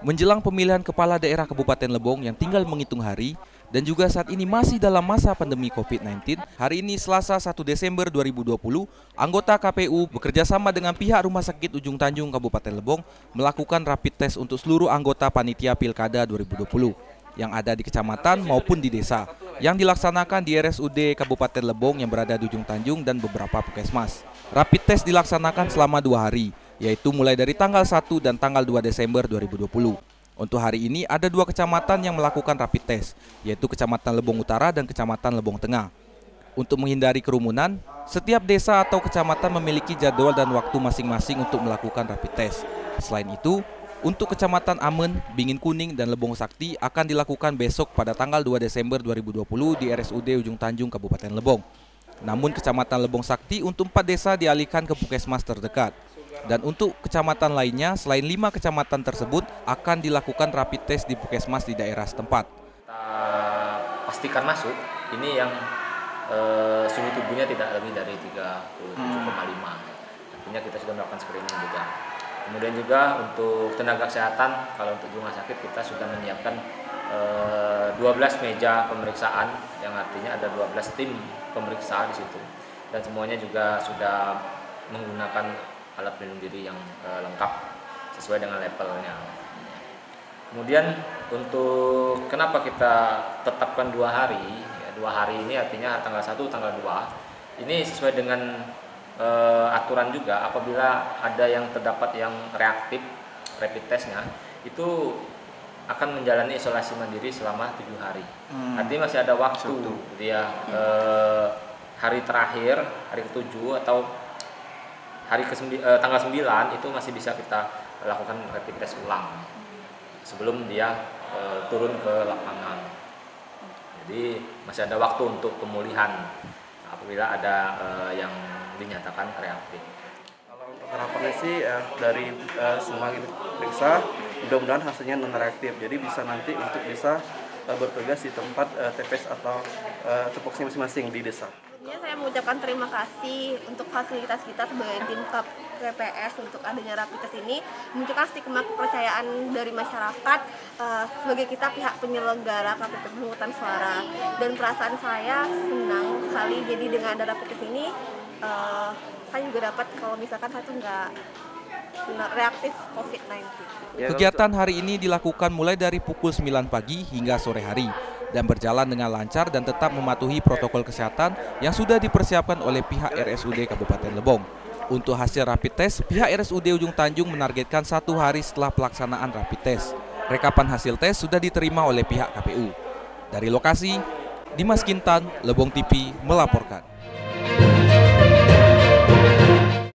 Menjelang pemilihan kepala daerah Kabupaten Lebong yang tinggal menghitung hari dan juga saat ini masih dalam masa pandemi COVID-19, hari ini Selasa 1 Desember 2020, anggota KPU bekerjasama dengan pihak Rumah Sakit Ujung Tanjung Kabupaten Lebong melakukan rapid test untuk seluruh anggota panitia Pilkada 2020 yang ada di kecamatan maupun di desa, yang dilaksanakan di RSUD Kabupaten Lebong yang berada di Ujung Tanjung dan beberapa puskesmas. Rapid test dilaksanakan selama 2 hari, yaitu mulai dari tanggal 1 dan tanggal 2 Desember 2020. Untuk hari ini ada 2 kecamatan yang melakukan rapid test, yaitu Kecamatan Lebong Utara dan Kecamatan Lebong Tengah. Untuk menghindari kerumunan, setiap desa atau kecamatan memiliki jadwal dan waktu masing-masing untuk melakukan rapid test. Selain itu, untuk Kecamatan Amen, Bingin Kuning, dan Lebong Sakti akan dilakukan besok pada tanggal 2 Desember 2020 di RSUD Ujung Tanjung Kabupaten Lebong. Namun Kecamatan Lebong Sakti untuk 4 desa dialihkan ke puskesmas terdekat. Dan untuk kecamatan lainnya, selain 5 kecamatan tersebut, akan dilakukan rapid test di puskesmas di daerah setempat. Kita pastikan masuk, ini yang suhu tubuhnya tidak lebih dari 37,5. Artinya kita sudah melakukan screening juga. Kemudian juga untuk tenaga kesehatan, kalau untuk rumah sakit kita sudah menyiapkan 12 meja pemeriksaan, yang artinya ada 12 tim pemeriksaan di situ. Dan semuanya juga sudah menggunakan alat pelindung diri yang lengkap sesuai dengan levelnya. Kemudian untuk kenapa kita tetapkan 2 hari, ya 2 hari ini artinya tanggal 1, tanggal 2, ini sesuai dengan aturan juga. Apabila ada yang terdapat yang reaktif rapid testnya, itu akan menjalani isolasi mandiri selama 7 hari. Artinya masih ada waktu dia hari terakhir, hari ke-7 atau tanggal 9 itu masih bisa kita lakukan rapid test ulang sebelum dia turun ke lapangan. Jadi masih ada waktu untuk pemulihan apabila ada yang dinyatakan reaktif. Kalau untuk harapannya sih dari semua kita periksa, mudah-mudahan hasilnya non reaktif. Jadi bisa nanti untuk bisa bertugas di tempat TPS atau tupoksinya masing-masing di desa. Saya mengucapkan terima kasih untuk fasilitas kita sebagai tim KPPS untuk adanya rapid test ini, menunjukkan stigma kepercayaan dari masyarakat sebagai kita pihak penyelenggara KPP pemungutan suara. Dan perasaan saya senang sekali, jadi dengan ada rapid test ini saya juga dapat kalau misalkan saya tuh nggak reaktif COVID-19. Kegiatan hari ini dilakukan mulai dari pukul 9 pagi hingga sore hari dan berjalan dengan lancar dan tetap mematuhi protokol kesehatan yang sudah dipersiapkan oleh pihak RSUD Kabupaten Lebong. Untuk hasil rapid test, pihak RSUD Ujung Tanjung menargetkan 1 hari setelah pelaksanaan rapid test. Rekapan hasil tes sudah diterima oleh pihak KPU. Dari lokasi, Dimas Kintan, Lebong TV melaporkan.